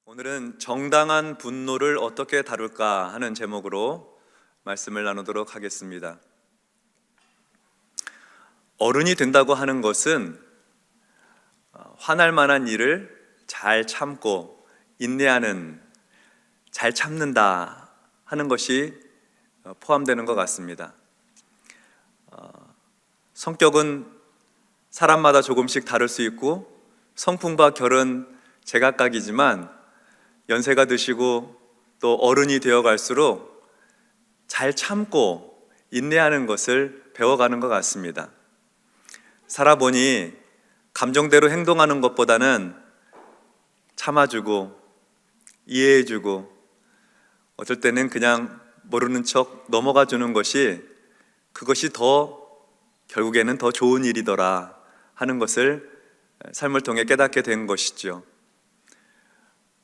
오늘은 정당한 분노를 어떻게 다룰까 하는 제목으로 말씀을 나누도록 하겠습니다. 어른이 된다고 하는 것은 화날 만한 일을 잘 참고 인내하는, 잘 참는다 하는 것이 포함되는 것 같습니다. 성격은 사람마다 조금씩 다를 수 있고 성품과 결은 제각각이지만 연세가 드시고 또 어른이 되어 갈수록 잘 참고 인내하는 것을 배워가는 것 같습니다. 살아보니 감정대로 행동하는 것보다는 참아주고 이해해주고 어떨 때는 그냥 모르는 척 넘어가 주는 것이 그것이 결국에는 더 좋은 일이더라 하는 것을 삶을 통해 깨닫게 된 것이죠.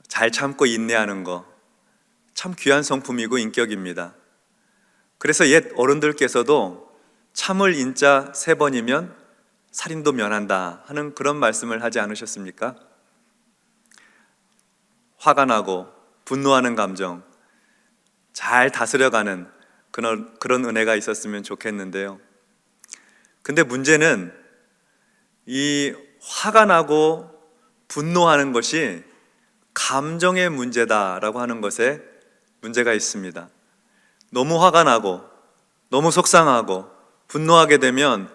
잘 참고 인내하는 거 참 귀한 성품이고 인격입니다. 그래서 옛 어른들께서도 참을 인자 3번이면 살인도 면한다 하는 그런 말씀을 하지 않으셨습니까? 화가 나고 분노하는 감정 잘 다스려가는 그런 은혜가 있었으면 좋겠는데요. 근데 문제는 이 화가 나고 분노하는 것이 감정의 문제다라고 하는 것에 문제가 있습니다. 너무 화가 나고 너무 속상하고 분노하게 되면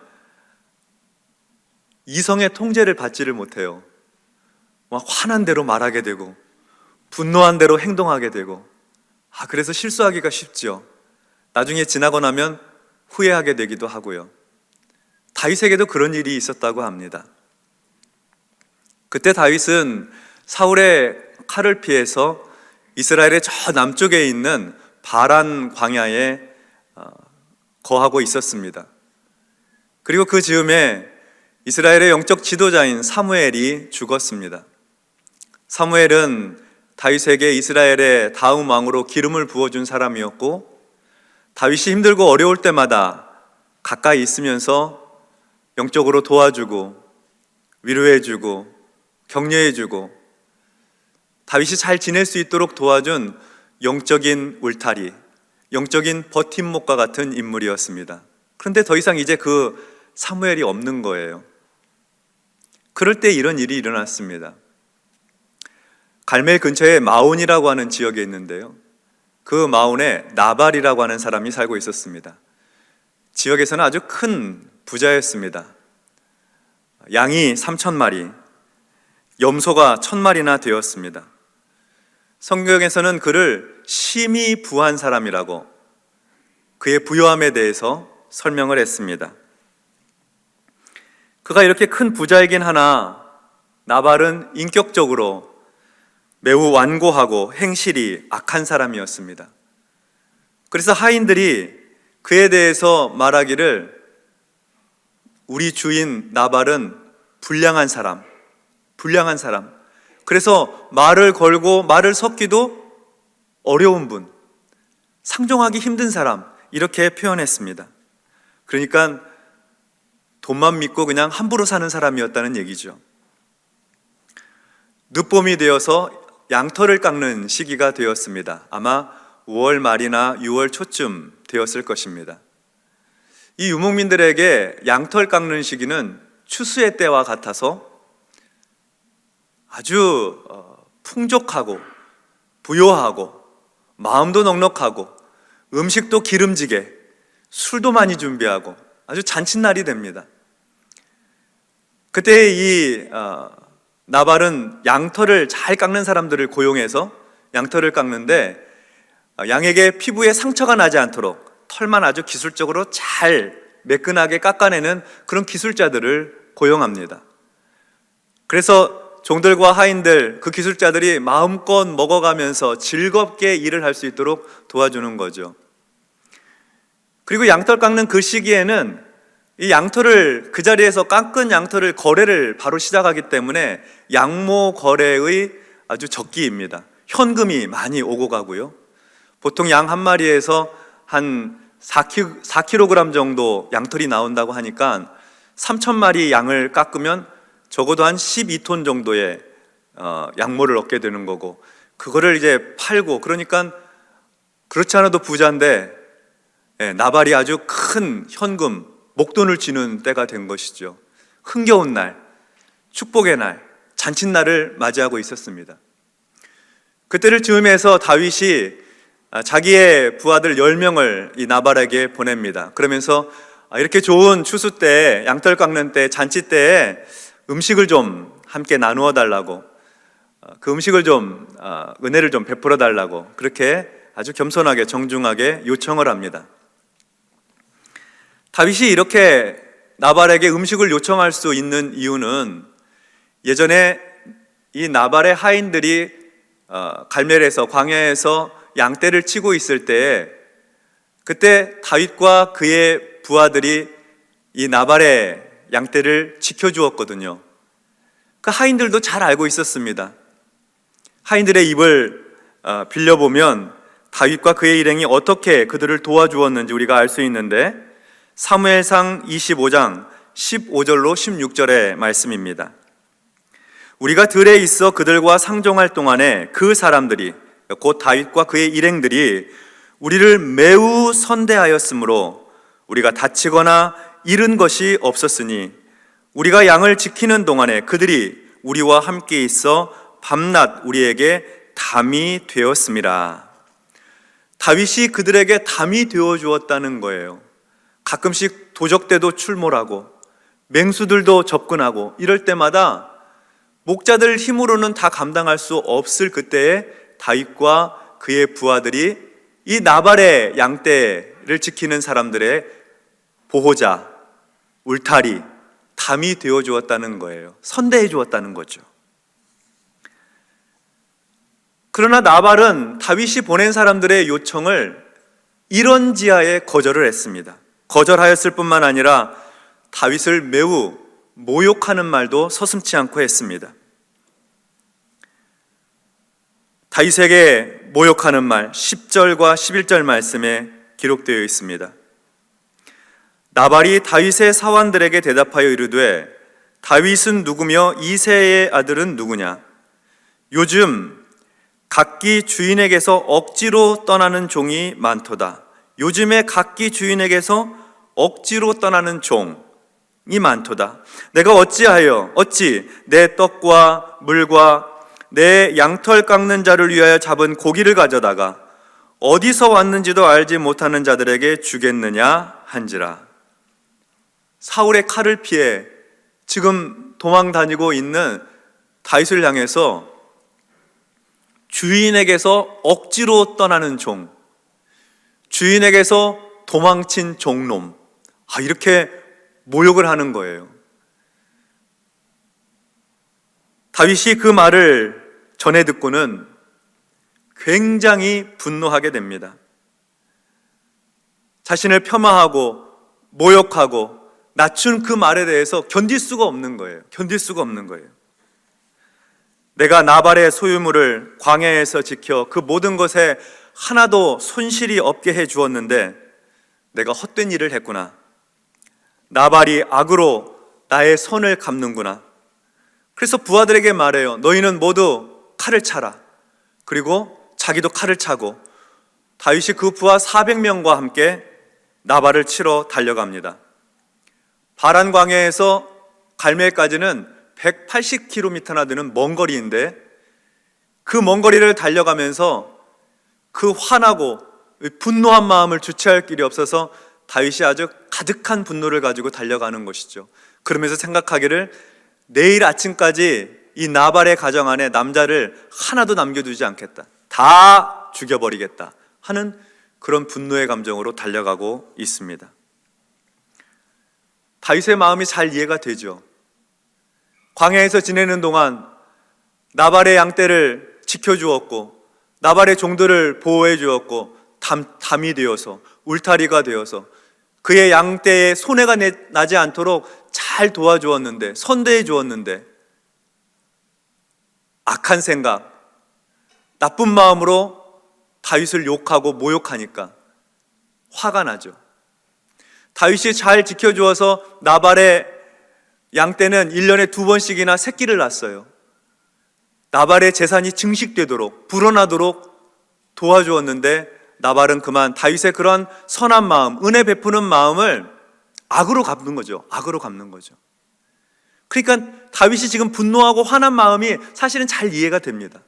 이성의 통제를 받지를 못해요. 막 화난 대로 말하게 되고 분노한 대로 행동하게 되고 그래서 실수하기가 쉽죠. 나중에 지나고 나면 후회하게 되기도 하고요. 다윗에게도 그런 일이 있었다고 합니다. 그때 다윗은 사울의 칼을 피해서 이스라엘의 저 남쪽에 있는 바란 광야에 거하고 있었습니다. 그리고 그 즈음에 이스라엘의 영적 지도자인 사무엘이 죽었습니다. 사무엘은 다윗에게 이스라엘의 다음 왕으로 기름을 부어준 사람이었고 다윗이 힘들고 어려울 때마다 가까이 있으면서 영적으로 도와주고 위로해주고 격려해주고 다윗이 잘 지낼 수 있도록 도와준 영적인 울타리, 영적인 버팀목과 같은 인물이었습니다. 그런데 더 이상 이제 그 사무엘이 없는 거예요. 그럴 때 이런 일이 일어났습니다. 갈멜 근처에 마온이라고 하는 지역에 있는데요. 그 마온에 나발이라고 하는 사람이 살고 있었습니다. 지역에서는 아주 큰 부자였습니다. 양이 3,000마리, 염소가 1,000마리나 되었습니다. 성경에서는 그를 심히 부한 사람이라고 그의 부요함에 대해서 설명을 했습니다. 그가 이렇게 큰 부자이긴 하나 나발은 인격적으로 매우 완고하고 행실이 악한 사람이었습니다. 그래서 하인들이 그에 대해서 말하기를 우리 주인 나발은 불량한 사람. 그래서 말을 걸고 말을 섞기도 어려운 분, 상종하기 힘든 사람 이렇게 표현했습니다. 그러니까 돈만 믿고 그냥 함부로 사는 사람이었다는 얘기죠. 늦봄이 되어서 양털을 깎는 시기가 되었습니다. 아마 5월 말이나 6월 초쯤 되었을 것입니다. 이 유목민들에게 양털 깎는 시기는 추수의 때와 같아서 아주 풍족하고 부요하고 마음도 넉넉하고 음식도 기름지게 술도 많이 준비하고 아주 잔칫날이 됩니다. 그때 이 나발은 양털을 잘 깎는 사람들을 고용해서 양털을 깎는데 양에게 피부에 상처가 나지 않도록 털만 아주 기술적으로 잘 매끈하게 깎아내는 그런 기술자들을 고용합니다. 그래서 종들과 하인들, 그 기술자들이 마음껏 먹어가면서 즐겁게 일을 할 수 있도록 도와주는 거죠. 그리고 양털 깎는 그 시기에는 이 양털을 그 자리에서 깎은 양털을 거래를 바로 시작하기 때문에 양모 거래의 아주 적기입니다. 현금이 많이 오고 가고요. 보통 양 한 마리에서 한 4kg 정도 양털이 나온다고 하니까 3,000마리 양을 깎으면 적어도 한 12톤 정도의 양모를 얻게 되는 거고, 그거를 이제 팔고, 그러니까 그렇지 않아도 부자인데 나발이 아주 큰 현금, 목돈을 쥐는 때가 된 것이죠. 흥겨운 날, 축복의 날, 잔칫날을 맞이하고 있었습니다. 그때를 즈음해서 다윗이 자기의 부하들 10명을 이 나발에게 보냅니다. 그러면서 이렇게 좋은 추수 때, 양털 깎는 때, 잔치 때에 음식을 좀 함께 나누어 달라고, 그 음식을 좀 은혜를 좀 베풀어 달라고 그렇게 아주 겸손하게 정중하게 요청을 합니다. 다윗이 이렇게 나발에게 음식을 요청할 수 있는 이유는 예전에 이 나발의 하인들이 갈멜에서, 광야에서 양떼를 치고 있을 때, 그때 다윗과 그의 부하들이 이 나발의 양떼를 지켜주었거든요. 그 하인들도 잘 알고 있었습니다. 하인들의 입을 빌려보면 다윗과 그의 일행이 어떻게 그들을 도와주었는지 우리가 알 수 있는데, 사무엘상 25장 15절로 16절의 말씀입니다. 우리가 들에 있어 그들과 상종할 동안에 그 사람들이, 곧 다윗과 그의 일행들이 우리를 매우 선대하였으므로 우리가 다치거나 잃은 것이 없었으니 우리가 양을 지키는 동안에 그들이 우리와 함께 있어 밤낮 우리에게 담이 되었음이라. 다윗이 그들에게 담이 되어 주었다는 거예요. 가끔씩 도적대도 출몰하고 맹수들도 접근하고 이럴 때마다 목자들 힘으로는 다 감당할 수 없을 그때에 다윗과 그의 부하들이 이 나발의 양떼를 지키는 사람들의 보호자, 울타리, 담이 되어 주었다는 거예요. 선대해 주었다는 거죠. 그러나 나발은 다윗이 보낸 사람들의 요청을 이런지하에 거절을 했습니다. 거절하였을 뿐만 아니라 다윗을 매우 모욕하는 말도 서슴지 않고 했습니다. 다윗에게 모욕하는 말 10절과 11절 말씀에 기록되어 있습니다. 나발이 다윗의 사환들에게 대답하여 이르되 다윗은 누구며 이새의 아들은 누구냐? 요즘 각기 주인에게서 억지로 떠나는 종이 많도다. 요즘에 각기 주인에게서 억지로 떠나는 종이 많도다. 내가 어찌 내 떡과 물과 내 양털 깎는 자를 위하여 잡은 고기를 가져다가 어디서 왔는지도 알지 못하는 자들에게 주겠느냐 한지라. 사울의 칼을 피해 지금 도망 다니고 있는 다윗을 향해서 주인에게서 억지로 떠나는 종, 주인에게서 도망친 종놈, 이렇게 모욕을 하는 거예요. 다윗이 그 말을 전해 듣고는 굉장히 분노하게 됩니다. 자신을 폄하하고 모욕하고 낮춘 그 말에 대해서 견딜 수가 없는 거예요. 내가 나발의 소유물을 광야에서 지켜 그 모든 것에 하나도 손실이 없게 해 주었는데 내가 헛된 일을 했구나. 나발이 악으로 나의 선을 갚는구나. 그래서 부하들에게 말해요. 너희는 모두 칼을 차라. 그리고 자기도 칼을 차고 다윗이 그 부하 400명과 함께 나발을 치러 달려갑니다. 바란 광야에서 갈멜까지는 180km나 되는 먼 거리인데 그 먼 거리를 달려가면서 그 화나고 분노한 마음을 주체할 길이 없어서 다윗이 아주 가득한 분노를 가지고 달려가는 것이죠. 그러면서 생각하기를 내일 아침까지 이 나발의 가정 안에 남자를 하나도 남겨두지 않겠다. 다 죽여버리겠다 하는 그런 분노의 감정으로 달려가고 있습니다. 다윗의 마음이 잘 이해가 되죠. 광야에서 지내는 동안 나발의 양떼를 지켜주었고 나발의 종들을 보호해 주었고 담이 되어서 울타리가 되어서 그의 양떼에 손해가 나지 않도록 잘 도와주었는데, 선대해 주었는데 악한 생각, 나쁜 마음으로 다윗을 욕하고 모욕하니까 화가 나죠. 다윗이 잘 지켜주어서 나발의 양떼는 1년에 2번씩이나 새끼를 낳았어요. 나발의 재산이 증식되도록, 불어나도록 도와주었는데 나발은 그만 다윗의 그런 선한 마음, 은혜 베푸는 마음을 악으로 갚는 거죠. 악으로 갚는 거죠. 그러니까 다윗이 지금 분노하고 화난 마음이 사실은 잘 이해가 됩니다.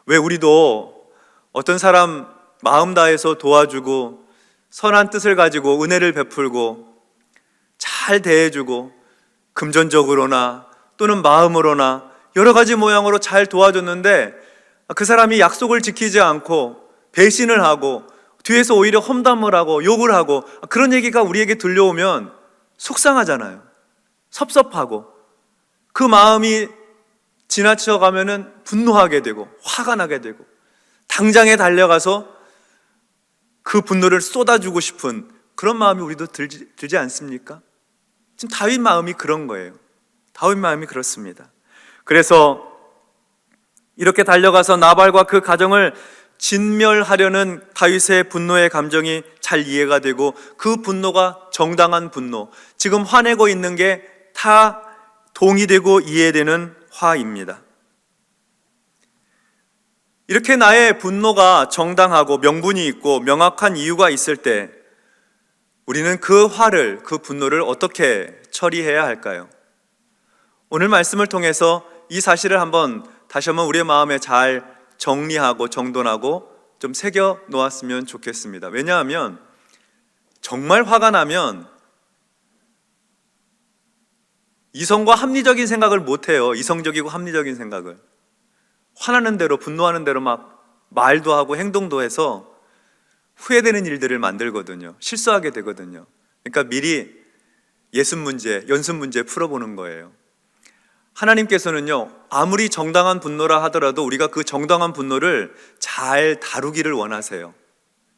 왜 우리도 어떤 사람 마음 다해서 도와주고 선한 뜻을 가지고 은혜를 베풀고 잘 대해주고 금전적으로나 또는 마음으로나 여러 가지 모양으로 잘 도와줬는데 그 사람이 약속을 지키지 않고 배신을 하고 뒤에서 오히려 험담을 하고 욕을 하고 그런 얘기가 우리에게 들려오면 속상하잖아요. 섭섭하고 그 마음이 지나쳐가면은 분노하게 되고 화가 나게 되고 당장에 달려가서 그 분노를 쏟아주고 싶은 그런 마음이 우리도 들지 않습니까? 지금 다윗 마음이 그런 거예요. 다윗 마음이 그렇습니다. 그래서 이렇게 달려가서 나발과 그 가정을 진멸하려는 다윗의 분노의 감정이 잘 이해가 되고 그 분노가 정당한 분노, 지금 화내고 있는 게 다 동의되고 이해되는 화입니다. 이렇게 나의 분노가 정당하고 명분이 있고 명확한 이유가 있을 때 우리는 그 화를, 그 분노를 어떻게 처리해야 할까요? 오늘 말씀을 통해서 이 사실을 다시 한번 우리의 마음에 잘 정리하고 정돈하고 좀 새겨 놓았으면 좋겠습니다. 왜냐하면 정말 화가 나면 이성과 합리적인 생각을 못해요. 이성적이고 합리적인 생각을. 화나는 대로 분노하는 대로 막 말도 하고 행동도 해서 후회되는 일들을 만들거든요. 실수하게 되거든요. 그러니까 미리 예습 문제, 연습 문제 풀어보는 거예요. 하나님께서는요, 아무리 정당한 분노라 하더라도 우리가 그 정당한 분노를 잘 다루기를 원하세요.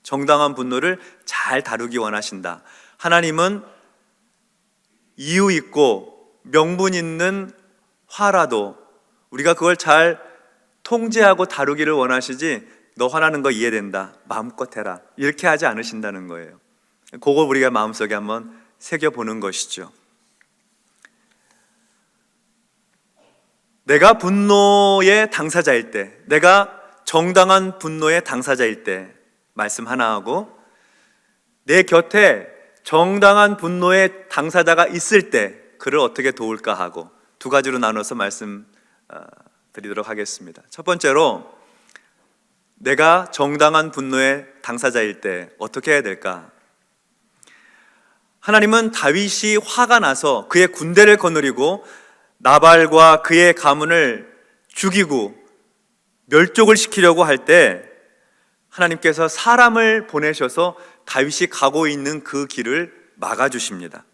정당한 분노를 잘 다루기 원하신다. 하나님은 이유 있고 명분 있는 화라도 우리가 그걸 잘 통제하고 다루기를 원하시지, 너 화나는 거 이해된다, 마음껏 해라, 이렇게 하지 않으신다는 거예요. 그걸 우리가 마음속에 한번 새겨보는 것이죠. 내가 분노의 당사자일 때, 내가 정당한 분노의 당사자일 때 말씀 하나 하고, 내 곁에 정당한 분노의 당사자가 있을 때 그를 어떻게 도울까 하고 두 가지로 나눠서 말씀 드리도록 하겠습니다. 첫 번째로, 내가 정당한 분노의 당사자일 때 어떻게 해야 될까? 하나님은 다윗이 화가 나서 그의 군대를 거느리고 나발과 그의 가문을 죽이고 멸족을 시키려고 할 때 하나님께서 사람을 보내셔서 다윗이 가고 있는 그 길을 막아주십니다.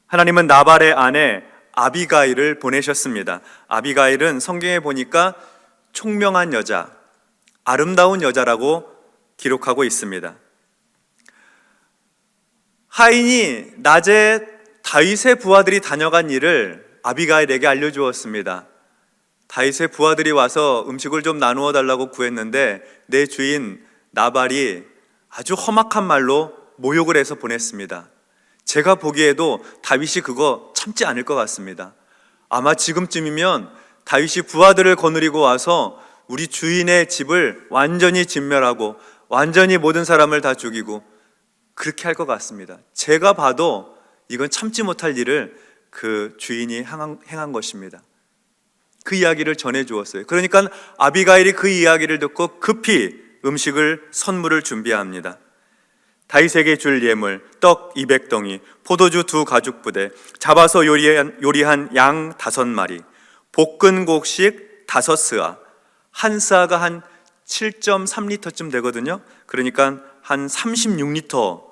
하나님은 나발의 아내 아비가일을 보내셨습니다. 아비가일은 성경에 보니까 총명한 여자, 아름다운 여자라고 기록하고 있습니다. 하인이 낮에 다윗의 부하들이 다녀간 일을 아비가일에게 알려주었습니다. 다윗의 부하들이 와서 음식을 좀 나누어 달라고 구했는데 내 주인 나발이 아주 험악한 말로 모욕을 해서 보냈습니다. 제가 보기에도 다윗이 그거 참지 않을 것 같습니다. 아마 지금쯤이면 다윗이 부하들을 거느리고 와서 우리 주인의 집을 완전히 진멸하고 완전히 모든 사람을 다 죽이고 그렇게 할 것 같습니다. 제가 봐도 이건 참지 못할 일을 그 주인이 행한 것입니다. 그 이야기를 전해주었어요. 그러니까 아비가일이 그 이야기를 듣고 급히 음식을, 선물을 준비합니다. 다윗에게 줄 예물, 떡 200덩이, 포도주 2가죽부대, 잡아서 요리한 양 5마리, 볶은 곡식 5스아, 한 스아가 한 7.3리터쯤 되거든요. 그러니까 한 36리터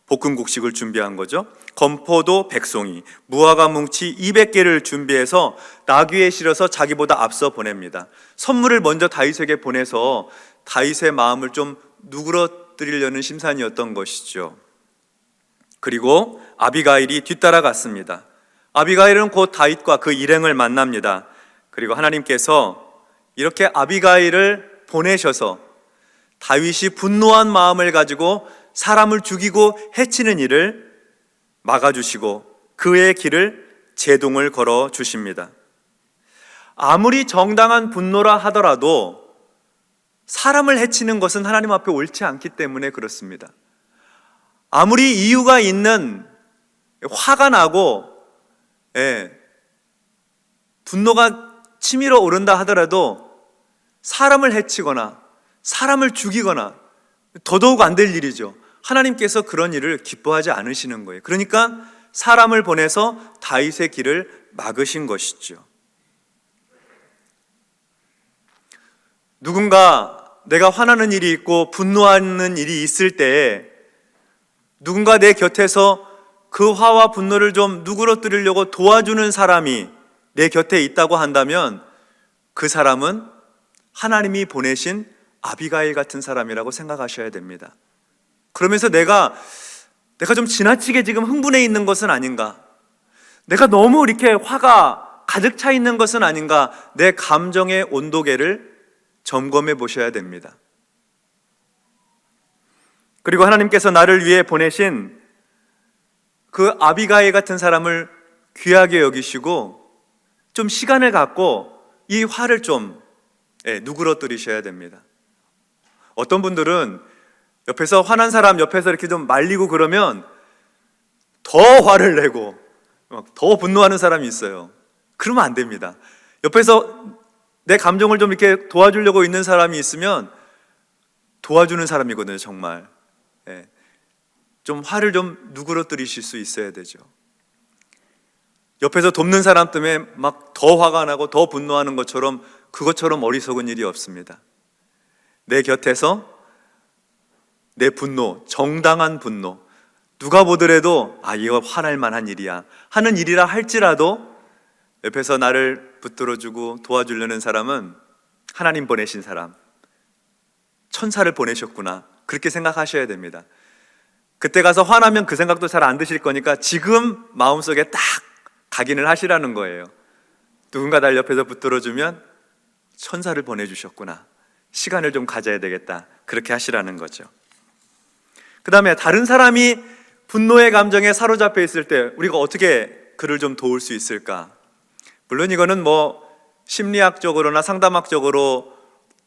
볶은 곡식을 준비한 거죠. 건포도 100송이, 무화과 뭉치 200개를 준비해서 나귀에 실어서 자기보다 앞서 보냅니다. 선물을 먼저 다윗에게 보내서 다윗의 마음을 좀 누그러뜨리려는 심산이었던 것이죠. 그리고 아비가일이 뒤따라갔습니다. 아비가일은 곧 다윗과 그 일행을 만납니다. 그리고 하나님께서 이렇게 아비가일을 보내셔서 다윗이 분노한 마음을 가지고 사람을 죽이고 해치는 일을 막아주시고 그의 길을 제동을 걸어 주십니다. 아무리 정당한 분노라 하더라도 사람을 해치는 것은 하나님 앞에 옳지 않기 때문에 그렇습니다. 아무리 이유가 있는 화가 나고 분노가 치밀어 오른다 하더라도 사람을 해치거나 사람을 죽이거나 더더욱 안 될 일이죠. 하나님께서 그런 일을 기뻐하지 않으시는 거예요. 그러니까 사람을 보내서 다윗의 길을 막으신 것이죠. 누군가 내가 화나는 일이 있고 분노하는 일이 있을 때 누군가 내 곁에서 그 화와 분노를 좀 누그러뜨리려고 도와주는 사람이 내 곁에 있다고 한다면 그 사람은 하나님이 보내신 아비가일 같은 사람이라고 생각하셔야 됩니다. 그러면서 내가 좀 지나치게 지금 흥분해 있는 것은 아닌가? 내가 너무 이렇게 화가 가득 차 있는 것은 아닌가? 내 감정의 온도계를 점검해 보셔야 됩니다. 그리고 하나님께서 나를 위해 보내신 그 아비가일 같은 사람을 귀하게 여기시고 좀 시간을 갖고 이 화를 좀 누그러뜨리셔야 됩니다. 어떤 분들은 옆에서 화난 사람 옆에서 이렇게 좀 말리고 그러면 더 화를 내고 더 분노하는 사람이 있어요. 그러면 안 됩니다. 옆에서 내 감정을 좀 이렇게 도와주려고 있는 사람이 있으면 도와주는 사람이거든요, 정말. 좀 화를 좀 누그러뜨리실 수 있어야 되죠. 옆에서 돕는 사람 때문에 막 더 화가 나고 더 분노하는 것처럼 그것처럼 어리석은 일이 없습니다. 내 곁에서 내 분노, 정당한 분노, 누가 보더라도 이거 화날 만한 일이야 하는 일이라 할지라도 옆에서 나를 붙들어주고 도와주려는 사람은 하나님 보내신 사람, 천사를 보내셨구나, 그렇게 생각하셔야 됩니다. 그때 가서 화나면 그 생각도 잘 안 드실 거니까 지금 마음속에 딱 각인을 하시라는 거예요. 누군가 날 옆에서 붙들어주면 천사를 보내주셨구나, 시간을 좀 가져야 되겠다, 그렇게 하시라는 거죠. 그 다음에 다른 사람이 분노의 감정에 사로잡혀 있을 때 우리가 어떻게 그를 좀 도울 수 있을까? 물론 이거는 심리학적으로나 상담학적으로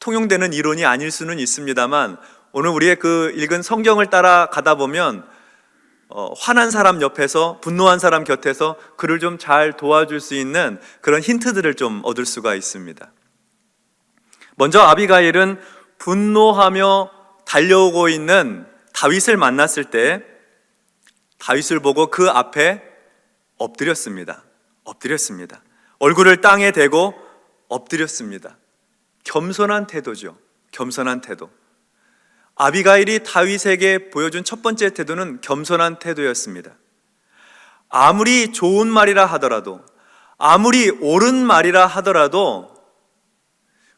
통용되는 이론이 아닐 수는 있습니다만 오늘 우리의 그 읽은 성경을 따라 가다 보면 화난 사람 옆에서, 분노한 사람 곁에서 그를 좀 잘 도와줄 수 있는 그런 힌트들을 좀 얻을 수가 있습니다. 먼저 아비가일은 분노하며 달려오고 있는 다윗을 만났을 때 다윗을 보고 그 앞에 엎드렸습니다. 얼굴을 땅에 대고 엎드렸습니다. 겸손한 태도죠. 겸손한 태도. 아비가일이 다윗에게 보여준 첫 번째 태도는 겸손한 태도였습니다. 아무리 좋은 말이라 하더라도, 아무리 옳은 말이라 하더라도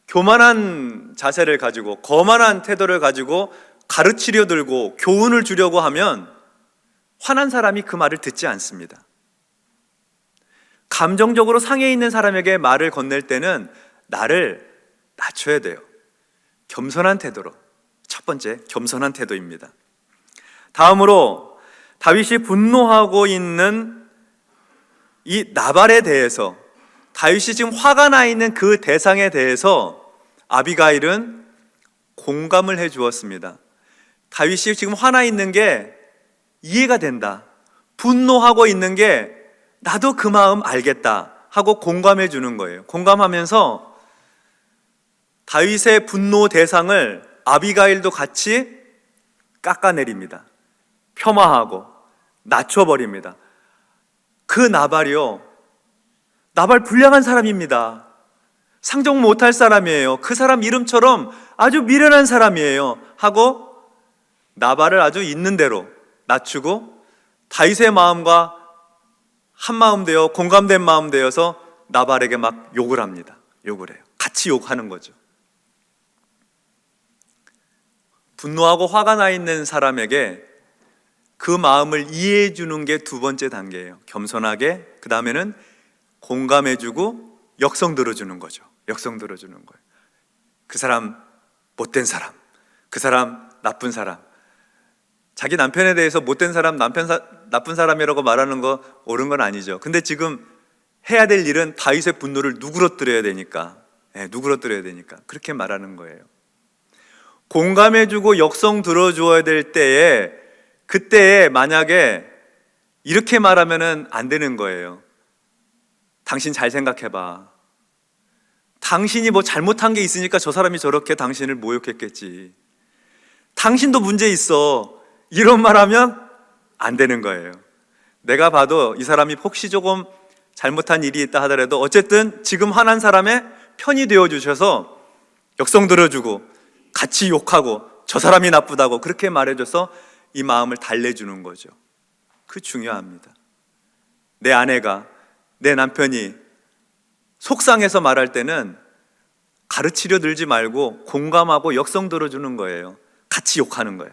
교만한 자세를 가지고, 거만한 태도를 가지고 가르치려 들고 교훈을 주려고 하면 화난 사람이 그 말을 듣지 않습니다. 감정적으로 상해 있는 사람에게 말을 건넬 때는 나를 낮춰야 돼요. 겸손한 태도로. 첫 번째, 겸손한 태도입니다. 다음으로 다윗이 분노하고 있는 이 나발에 대해서, 다윗이 지금 화가 나 있는 그 대상에 대해서 아비가일은 공감을 해 주었습니다. 다윗이 지금 화나 있는 게 이해가 된다, 분노하고 있는 게 나도 그 마음 알겠다 하고 공감해 주는 거예요. 공감하면서 다윗의 분노 대상을 아비가일도 같이 깎아내립니다. 폄하하고 낮춰버립니다. 그 나발이요, 나발 불량한 사람입니다. 상종 못할 사람이에요. 그 사람 이름처럼 아주 미련한 사람이에요 하고 나발을 아주 있는 대로 낮추고 다윗의 마음과 한 마음 되어, 공감된 마음 되어서 나발에게 막 욕을 합니다. 욕을 해요. 같이 욕하는 거죠. 분노하고 화가 나 있는 사람에게 그 마음을 이해해 주는 게 두 번째 단계예요. 겸손하게, 그 다음에는 공감해주고 역성 들어주는 거죠. 역성 들어주는 거예요. 그 사람 못된 사람, 그 사람 나쁜 사람. 자기 남편에 대해서 못된 사람, 나쁜 사람이라고 말하는 거 옳은 건 아니죠. 근데 지금 해야 될 일은 다윗의 분노를 누그러뜨려야 되니까, 누그러뜨려야 되니까 그렇게 말하는 거예요. 공감해주고 역성 들어주어야 될 때에, 그때에 만약에 이렇게 말하면은 안 되는 거예요. 당신 잘 생각해봐. 당신이 뭐 잘못한 게 있으니까 저 사람이 저렇게 당신을 모욕했겠지. 당신도 문제 있어. 이런 말 하면 안 되는 거예요. 내가 봐도 이 사람이 혹시 조금 잘못한 일이 있다 하더라도 어쨌든 지금 화난 사람의 편이 되어주셔서 역성 들어주고 같이 욕하고 저 사람이 나쁘다고 그렇게 말해줘서 이 마음을 달래주는 거죠. 그 중요합니다. 내 아내가, 내 남편이 속상해서 말할 때는 가르치려 들지 말고 공감하고 역성 들어주는 거예요. 같이 욕하는 거예요.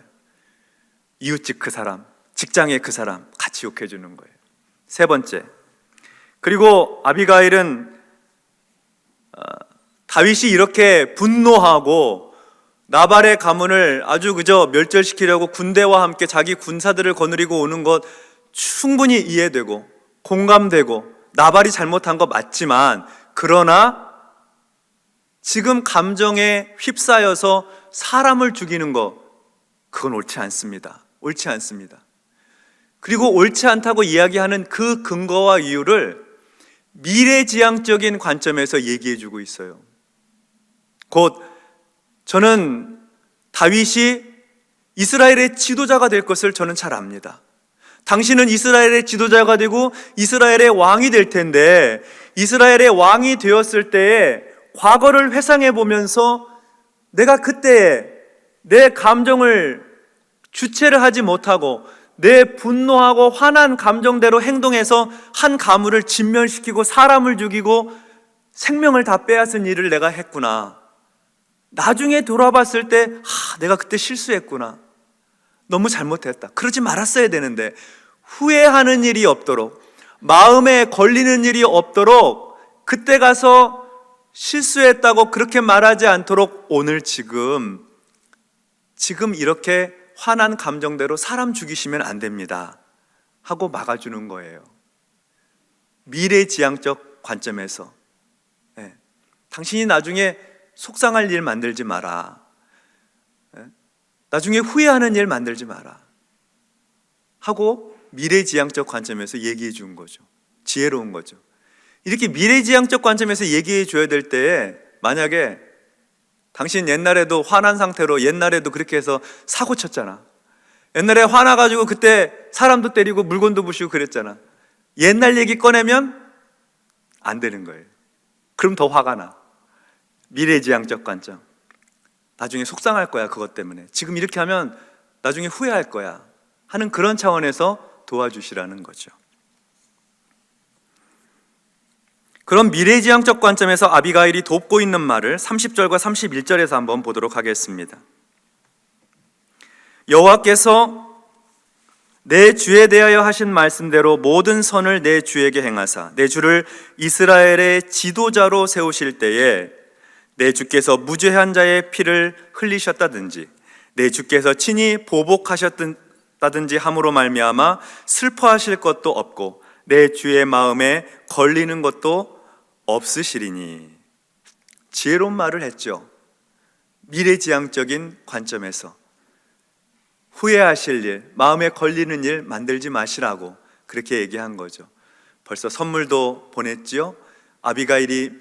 이웃집 그 사람, 직장의 그 사람 같이 욕해 주는 거예요. 세 번째, 그리고 아비가일은 다윗이 이렇게 분노하고 나발의 가문을 아주 그저 멸절시키려고 군대와 함께 자기 군사들을 거느리고 오는 것 충분히 이해되고 공감되고 나발이 잘못한 거 맞지만, 그러나 지금 감정에 휩싸여서 사람을 죽이는 거, 그건 옳지 않습니다. 옳지 않습니다. 그리고 옳지 않다고 이야기하는 그 근거와 이유를 미래지향적인 관점에서 얘기해 주고 있어요. 곧 저는 다윗이 이스라엘의 지도자가 될 것을 저는 잘 압니다. 당신은 이스라엘의 지도자가 되고 이스라엘의 왕이 될 텐데, 이스라엘의 왕이 되었을 때에 과거를 회상해 보면서 내가 그때에 내 감정을 주체를 하지 못하고 내 분노하고 화난 감정대로 행동해서 한 가문을 진멸시키고 사람을 죽이고 생명을 다 빼앗은 일을 내가 했구나. 나중에 돌아봤을 때 내가 그때 실수했구나. 너무 잘못했다. 그러지 말았어야 되는데, 후회하는 일이 없도록, 마음에 걸리는 일이 없도록, 그때 가서 실수했다고 그렇게 말하지 않도록 오늘 지금 이렇게 화난 감정대로 사람 죽이시면 안 됩니다 하고 막아주는 거예요. 미래지향적 관점에서 당신이 나중에 속상할 일 만들지 마라, 나중에 후회하는 일 만들지 마라 하고 미래지향적 관점에서 얘기해 준 거죠. 지혜로운 거죠. 이렇게 미래지향적 관점에서 얘기해 줘야 될 때에, 만약에 당신 옛날에도 화난 상태로 옛날에도 그렇게 해서 사고 쳤잖아. 옛날에 화나가지고 그때 사람도 때리고 물건도 부시고 그랬잖아. 옛날 얘기 꺼내면 안 되는 거예요. 그럼 더 화가 나. 미래지향적 관점. 나중에 속상할 거야, 그것 때문에. 지금 이렇게 하면 나중에 후회할 거야 하는 그런 차원에서 도와주시라는 거죠. 그런 미래지향적 관점에서 아비가일이 돕고 있는 말을 30절과 31절에서 한번 보도록 하겠습니다. 여호와께서 내 주에 대하여 하신 말씀대로 모든 선을 내 주에게 행하사 내 주를 이스라엘의 지도자로 세우실 때에 내 주께서 무죄한 자의 피를 흘리셨다든지 내 주께서 친히 보복하셨다든지 함으로 말미암아 슬퍼하실 것도 없고 내 주의 마음에 걸리는 것도 없으시리니. 지혜로운 말을 했죠. 미래지향적인 관점에서 후회하실 일, 마음에 걸리는 일 만들지 마시라고 그렇게 얘기한 거죠. 벌써 선물도 보냈지요. 아비가일이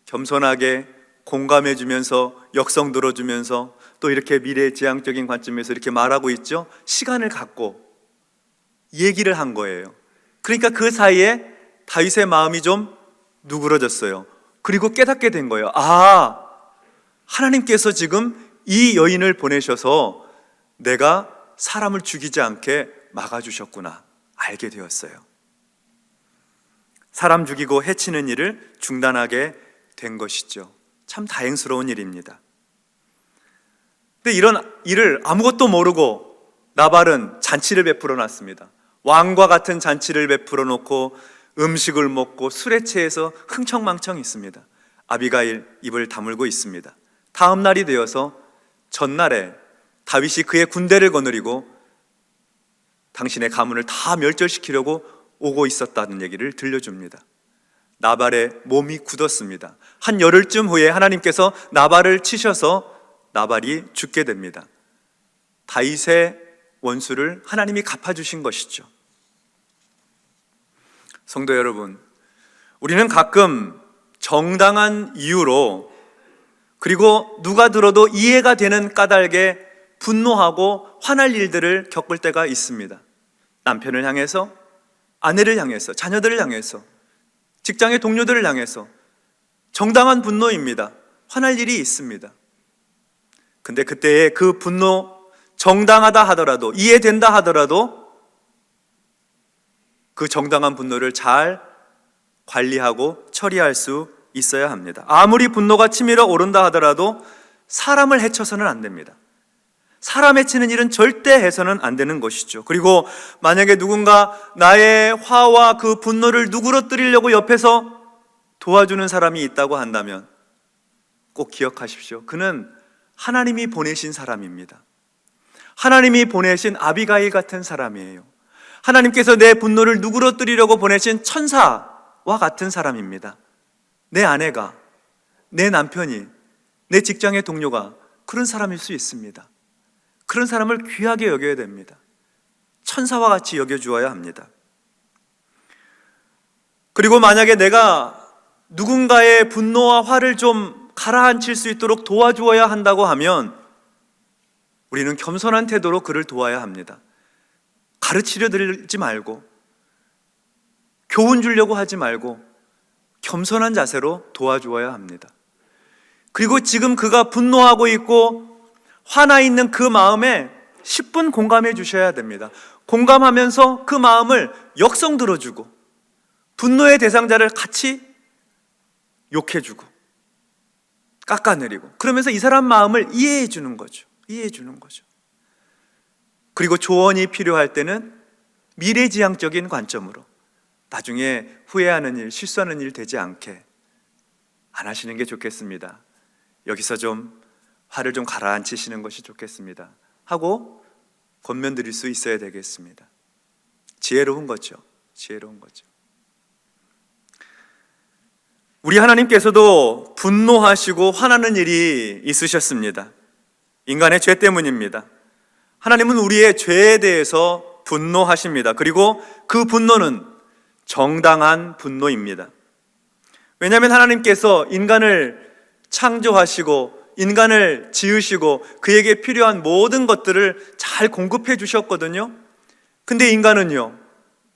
겸손하게 공감해 주면서 역성 들어주면서 또 이렇게 미래지향적인 관점에서 이렇게 말하고 있죠. 시간을 갖고 얘기를 한 거예요. 그러니까 그 사이에 다윗의 마음이 좀 누그러졌어요. 그리고 깨닫게 된 거예요. 하나님께서 지금 이 여인을 보내셔서 내가 사람을 죽이지 않게 막아주셨구나 알게 되었어요. 사람 죽이고 해치는 일을 중단하게 된 것이죠. 참 다행스러운 일입니다. 근데 이런 일을 아무것도 모르고 나발은 잔치를 베풀어 놨습니다. 왕과 같은 잔치를 베풀어 놓고 음식을 먹고 술에 취해서 흥청망청 있습니다. 아비가일 입을 다물고 있습니다. 다음 날이 되어서 전날에 다윗이 그의 군대를 거느리고 당신의 가문을 다 멸절시키려고 오고 있었다는 얘기를 들려줍니다. 나발의 몸이 굳었습니다. 한 열흘쯤 후에 하나님께서 나발을 치셔서 나발이 죽게 됩니다. 다윗의 원수를 하나님이 갚아주신 것이죠. 성도 여러분, 우리는 가끔 정당한 이유로, 그리고 누가 들어도 이해가 되는 까닭에 분노하고 화날 일들을 겪을 때가 있습니다. 남편을 향해서, 아내를 향해서, 자녀들을 향해서, 직장의 동료들을 향해서 정당한 분노입니다. 화날 일이 있습니다. 근데 그때의 그 분노, 정당하다 하더라도, 이해된다 하더라도 그 정당한 분노를 잘 관리하고 처리할 수 있어야 합니다. 아무리 분노가 치밀어 오른다 하더라도 사람을 해쳐서는 안 됩니다. 사람 해치는 일은 절대 해서는 안 되는 것이죠. 그리고 만약에 누군가 나의 화와 그 분노를 누그러뜨리려고 옆에서 도와주는 사람이 있다고 한다면 꼭 기억하십시오. 그는 하나님이 보내신 사람입니다. 하나님이 보내신 아비가일 같은 사람이에요. 하나님께서 내 분노를 누그러뜨리려고 보내신 천사와 같은 사람입니다. 내 아내가, 내 남편이, 내 직장의 동료가 그런 사람일 수 있습니다. 그런 사람을 귀하게 여겨야 됩니다. 천사와 같이 여겨주어야 합니다. 그리고 만약에 내가 누군가의 분노와 화를 좀 가라앉힐 수 있도록 도와주어야 한다고 하면 우리는 겸손한 태도로 그를 도와야 합니다. 가르치려 들지 말고, 교훈 주려고 하지 말고 겸손한 자세로 도와주어야 합니다. 그리고 지금 그가 분노하고 있고 화나 있는 그 마음에 10분 공감해 주셔야 됩니다. 공감하면서 그 마음을 역성 들어주고 분노의 대상자를 같이 욕해주고 깎아내리고, 그러면서 이 사람 마음을 이해해 주는 거죠. 이해해 주는 거죠. 그리고 조언이 필요할 때는 미래지향적인 관점으로 나중에 후회하는 일, 실수하는 일 되지 않게 안 하시는 게 좋겠습니다. 여기서 좀 화를 좀 가라앉히시는 것이 좋겠습니다 하고 권면드릴 수 있어야 되겠습니다. 지혜로운 거죠. 지혜로운 거죠. 우리 하나님께서도 분노하시고 화나는 일이 있으셨습니다. 인간의 죄 때문입니다. 하나님은 우리의 죄에 대해서 분노하십니다. 그리고 그 분노는 정당한 분노입니다. 왜냐하면 하나님께서 인간을 창조하시고 인간을 지으시고 그에게 필요한 모든 것들을 잘 공급해 주셨거든요. 근데 인간은요,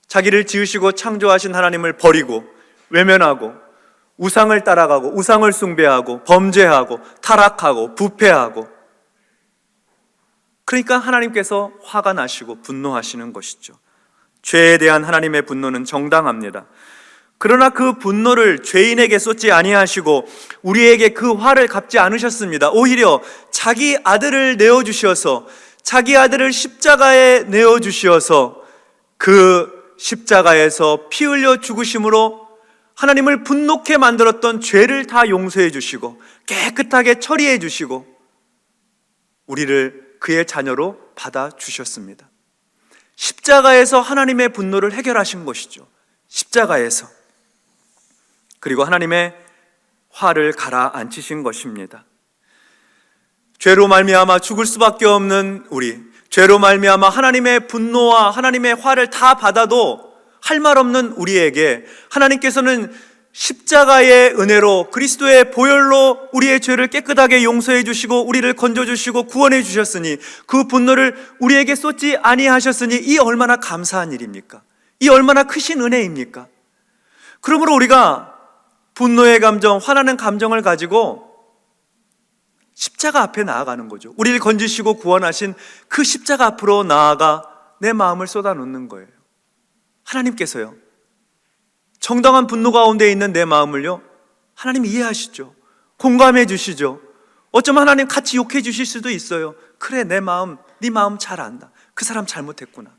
자기를 지으시고 창조하신 하나님을 버리고 외면하고 우상을 따라가고 우상을 숭배하고 범죄하고 타락하고 부패하고, 그러니까 하나님께서 화가 나시고 분노하시는 것이죠. 죄에 대한 하나님의 분노는 정당합니다. 그러나 그 분노를 죄인에게 쏟지 아니하시고 우리에게 그 화를 갚지 않으셨습니다. 오히려 자기 아들을 내어주셔서, 자기 아들을 십자가에 내어주셔서 그 십자가에서 피 흘려 죽으심으로 하나님을 분노케 만들었던 죄를 다 용서해 주시고 깨끗하게 처리해 주시고 우리를 그의 자녀로 받아주셨습니다. 십자가에서 하나님의 분노를 해결하신 것이죠. 십자가에서. 그리고 하나님의 화를 가라앉히신 것입니다. 죄로 말미암아 죽을 수밖에 없는 우리, 죄로 말미암아 하나님의 분노와 하나님의 화를 다 받아도 할 말 없는 우리에게 하나님께서는 십자가의 은혜로 그리스도의 보혈로 우리의 죄를 깨끗하게 용서해 주시고 우리를 건져 주시고 구원해 주셨으니, 그 분노를 우리에게 쏟지 아니하셨으니 이 얼마나 감사한 일입니까? 이 얼마나 크신 은혜입니까? 그러므로 우리가 분노의 감정, 화나는 감정을 가지고 십자가 앞에 나아가는 거죠. 우리를 건지시고 구원하신 그 십자가 앞으로 나아가 내 마음을 쏟아놓는 거예요. 하나님께서요, 정당한 분노 가운데 있는 내 마음을요, 하나님 이해하시죠. 공감해 주시죠. 어쩌면 하나님 같이 욕해 주실 수도 있어요. 그래, 내 마음, 네 마음 잘 안다. 그 사람 잘못했구나.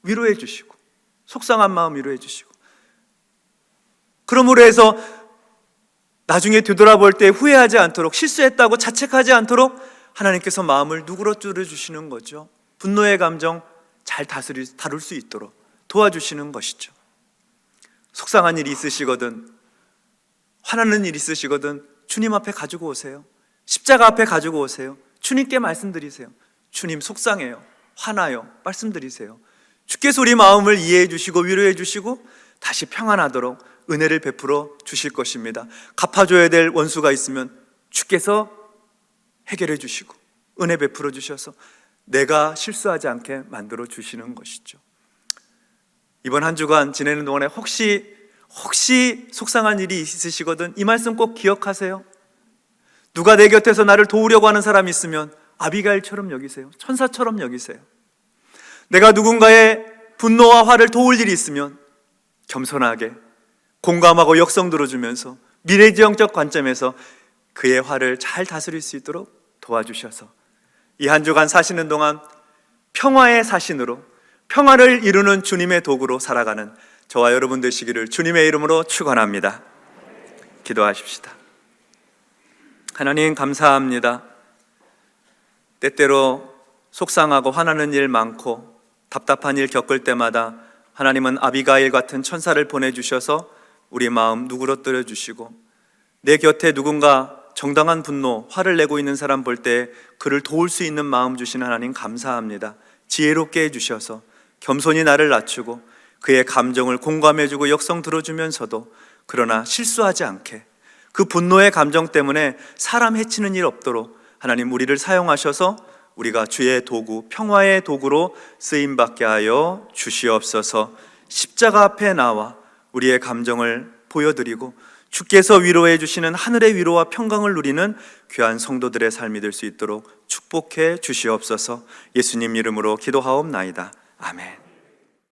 위로해 주시고, 속상한 마음 위로해 주시고. 그러므로 해서 나중에 되돌아볼 때 후회하지 않도록, 실수했다고 자책하지 않도록 하나님께서 마음을 누그러뜨려 주시는 거죠. 분노의 감정 잘 다룰 수 있도록 도와주시는 것이죠. 속상한 일이 있으시거든 화나는 일 있으시거든 주님 앞에 가지고 오세요. 십자가 앞에 가지고 오세요. 주님께 말씀드리세요. 주님 속상해요, 화나요, 말씀드리세요. 주께서 우리 마음을 이해해 주시고 위로해 주시고 다시 평안하도록 은혜를 베풀어 주실 것입니다. 갚아줘야 될 원수가 있으면 주께서 해결해 주시고 은혜 베풀어 주셔서 내가 실수하지 않게 만들어 주시는 것이죠. 이번 한 주간 지내는 동안에 혹시 속상한 일이 있으시거든 이 말씀 꼭 기억하세요. 누가 내 곁에서 나를 도우려고 하는 사람이 있으면 아비가일처럼 여기세요. 천사처럼 여기세요. 내가 누군가의 분노와 화를 도울 일이 있으면 겸손하게 공감하고 역성 들어주면서 미래지향적 관점에서 그의 화를 잘 다스릴 수 있도록 도와주셔서 이 한 주간 사시는 동안 평화의 사신으로 평화를 이루는 주님의 도구로 살아가는 저와 여러분 되시기를 주님의 이름으로 축원합니다. 기도하십시다. 하나님 감사합니다. 때때로 속상하고 화나는 일 많고 답답한 일 겪을 때마다 하나님은 아비가일 같은 천사를 보내주셔서 우리 마음 누그러뜨려 주시고 내 곁에 누군가 정당한 분노, 화를 내고 있는 사람 볼 때 그를 도울 수 있는 마음 주신 하나님 감사합니다. 지혜롭게 해주셔서 겸손히 나를 낮추고 그의 감정을 공감해주고 역성 들어주면서도 그러나 실수하지 않게 그 분노의 감정 때문에 사람 해치는 일 없도록 하나님 우리를 사용하셔서 우리가 주의 도구, 평화의 도구로 쓰임받게 하여 주시옵소서. 십자가 앞에 나와 우리의 감정을 보여드리고 주께서 위로해 주시는 하늘의 위로와 평강을 누리는 귀한 성도들의 삶이 될 수 있도록 축복해 주시옵소서. 예수님 이름으로 기도하옵나이다. 아멘.